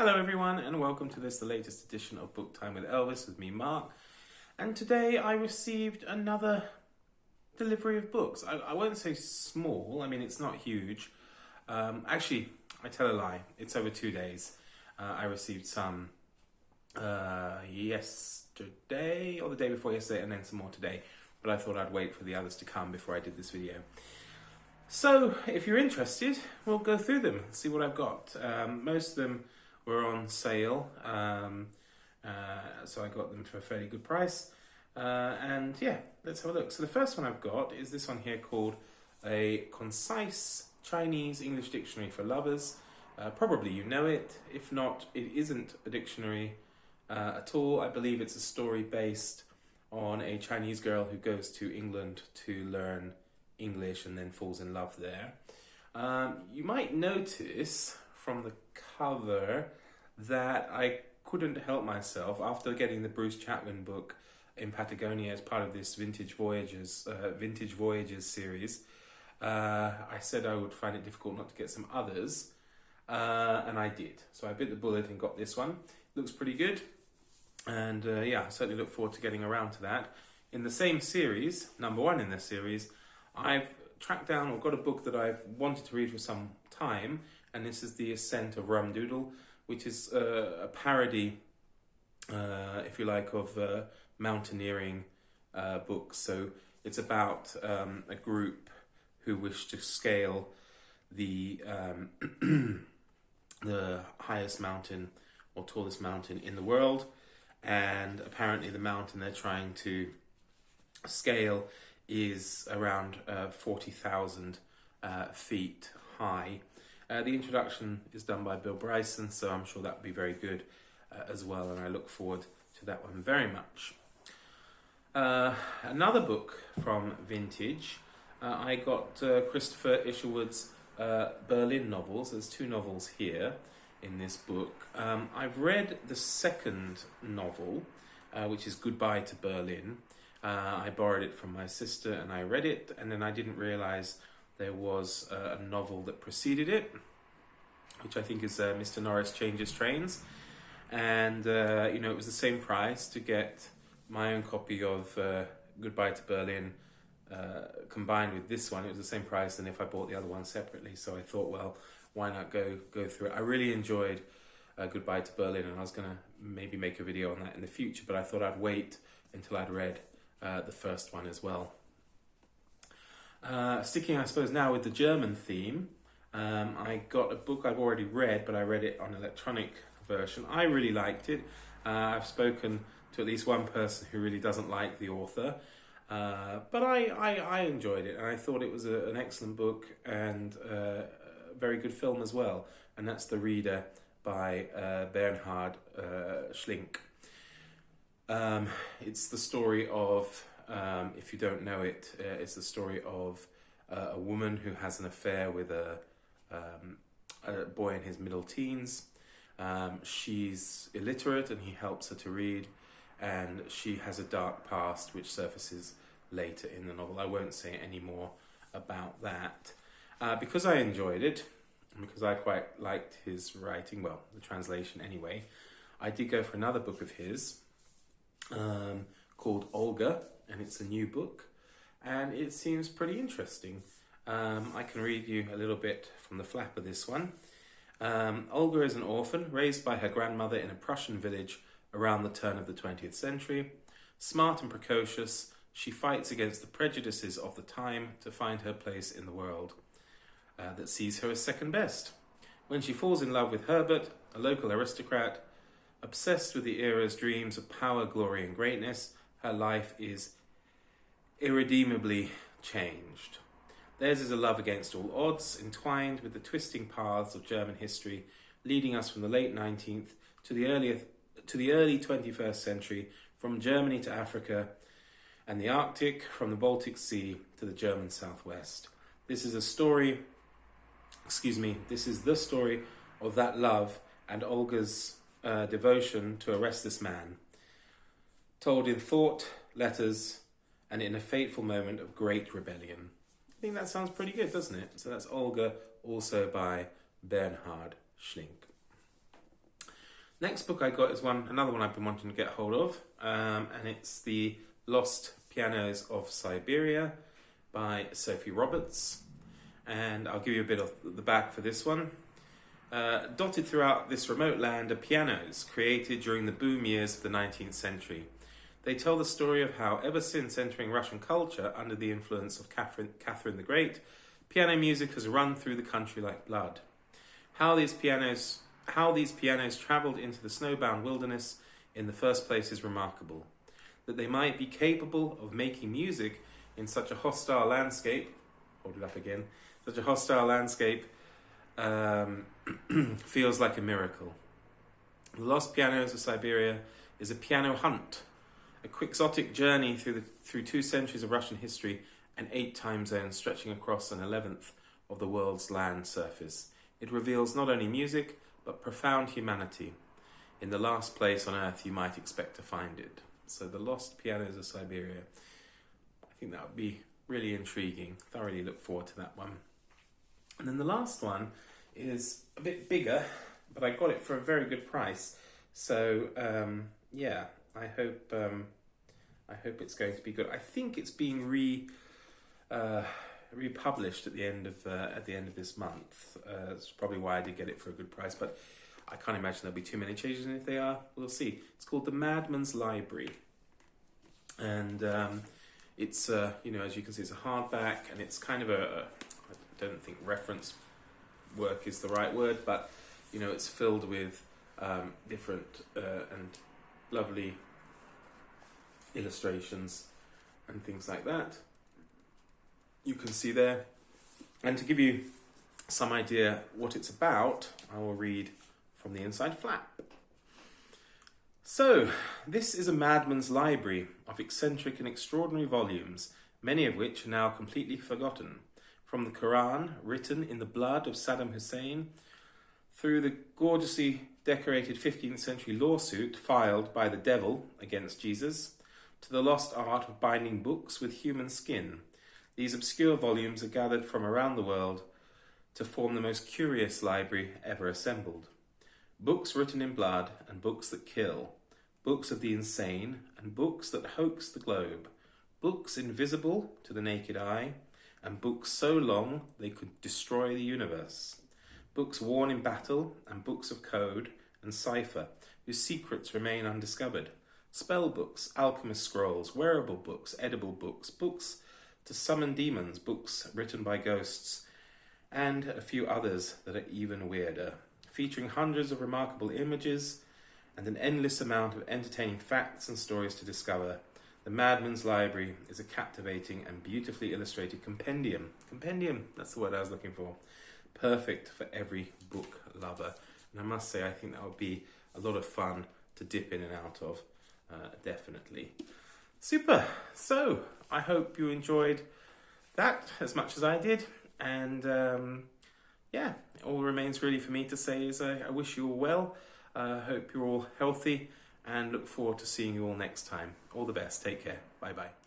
Hello everyone and welcome to the latest edition of Book Time with Elvis with me, Mark. And today I received another delivery of books. I won't say small, I mean it's not huge. Actually, I tell a lie, it's over 2 days. I received some yesterday or the day before yesterday and then some more today. But I thought I'd wait for the others to come before I did this video. So if you're interested, we'll go through them, see what I've got. Most of them were on sale, so I got them for a fairly good price. And yeah, let's have a look. So the first one I've got is this one here called A Concise Chinese English Dictionary for Lovers. Probably you know it. If not, it isn't a dictionary at all. I believe it's a story based on a Chinese girl who goes to England to learn English and then falls in love there. You might notice from the cover that I couldn't help myself after getting the Bruce Chatwin book in Patagonia as part of this Vintage Voyages series. I said I would find it difficult not to get some others, and I did. So I bit the bullet and got this one. Looks pretty good, and yeah, I certainly look forward to getting around to that. In the same series, number one in this series, I've tracked down or got a book that I've wanted to read for some time, and this is The Ascent of Rum Doodle, which is a parody, if you like, of mountaineering books. So it's about a group who wish to scale the the highest mountain or tallest mountain in the world, and apparently the mountain they're trying to scale is around 40,000 feet high. The introduction is done by Bill Bryson, so I'm sure that will be very good as well, and I look forward to that one very much. Another book from Vintage, I got Christopher Isherwood's Berlin novels. There's 2 novels here in this book. I've read the second novel, which is Goodbye to Berlin. I borrowed it from my sister and I read it, and then I didn't realise there was a novel that preceded it, which I think is Mr. Norris Changes Trains. And, you know, it was the same price to get my own copy of Goodbye to Berlin combined with this one. It was the same price than if I bought the other one separately. So I thought, well, why not go through it? I really enjoyed Goodbye to Berlin, and I was going to maybe make a video on that in the future, but I thought I'd wait until I'd read the first one as well. Sticking, I suppose, now with the German theme, I got a book I've already read, but I read it on electronic version. I really liked it. I've spoken to at least one person who really doesn't like the author, but I enjoyed it, and I thought it was an excellent book and a very good film as well, and that's The Reader by Bernhard Schlink. It's the story of, if you don't know it, it's the story of a woman who has an affair with a boy in his middle teens. She's illiterate and he helps her to read, and she has a dark past which surfaces later in the novel. I won't say any more about that. Because I enjoyed it, and because I quite liked his writing, well, the translation anyway, I did go for another book of his, called Olga, and it's a new book, and it seems pretty interesting. I can read you a little bit from the flap of this one. Olga is an orphan raised by her grandmother in a Prussian village around the turn of the 20th century. Smart and precocious, she fights against the prejudices of the time to find her place in the world that sees her as second best. When she falls in love with Herbert, a local aristocrat, obsessed with the era's dreams of power, glory, and greatness, her life is irredeemably changed. Theirs is a love against all odds, entwined with the twisting paths of German history, leading us from the late 19th to the early 21st century, from Germany to Africa and the Arctic, from the Baltic Sea to the German Southwest. This is the story of that love and Olga's devotion to a restless man, told in thought, letters, and in a fateful moment of great rebellion. I think that sounds pretty good, doesn't it? So that's Olga, also by Bernhard Schlink. Next book I got is another one I've been wanting to get hold of, and it's The Lost Pianos of Siberia by Sophie Roberts. And I'll give you a bit of the back for this one. Dotted throughout this remote land are pianos created during the boom years of the 19th century. They tell the story of how, ever since entering Russian culture under the influence of Catherine the Great, piano music has run through the country like blood. How these pianos travelled into the snowbound wilderness in the first place is remarkable. That they might be capable of making music in such a hostile landscape, hold it up again, such a hostile landscape feels like a miracle. The Lost Pianos of Siberia is a piano hunt, a quixotic journey through 2 centuries of Russian history and 8 time zones stretching across an 11th of the world's land surface. It reveals not only music, but profound humanity. In the last place on earth you might expect to find it. So The Lost Pianos of Siberia. I think that would be really intriguing. Thoroughly look forward to that one. And then the last one is a bit bigger, but I got it for a very good price. So yeah, I hope it's going to be good. I think it's being republished at the end of this month. That's probably why I did get it for a good price, but I can't imagine there'll be too many changes, and if they are, we'll see. It's called The Madman's Library, and it's as you can see, it's a hardback, and it's kind of I don't think reference work is the right word, but it's filled with different and lovely illustrations and things like that. You can see there. And to give you some idea what it's about, I will read from the inside flap. So, this is a madman's library of eccentric and extraordinary volumes, many of which are now completely forgotten. From the Quran, written in the blood of Saddam Hussein, through the gorgeously decorated 15th century lawsuit filed by the devil against Jesus, to the lost art of binding books with human skin. These obscure volumes are gathered from around the world to form the most curious library ever assembled. Books written in blood and books that kill, books of the insane and books that hoax the globe, books invisible to the naked eye, and books so long they could destroy the universe. Books worn in battle and books of code and cipher whose secrets remain undiscovered. Spell books, alchemist scrolls, wearable books, edible books, books to summon demons, books written by ghosts, and a few others that are even weirder, featuring hundreds of remarkable images and an endless amount of entertaining facts and stories to discover. The Madman's Library is a captivating and beautifully illustrated compendium. Compendium, that's the word I was looking for. Perfect for every book lover. And I must say, I think that would be a lot of fun to dip in and out of. Definitely. Super. So, I hope you enjoyed that as much as I did. And all remains really for me to say is I wish you all well. Hope you're all healthy and look forward to seeing you all next time. All the best. Take care. Bye-bye.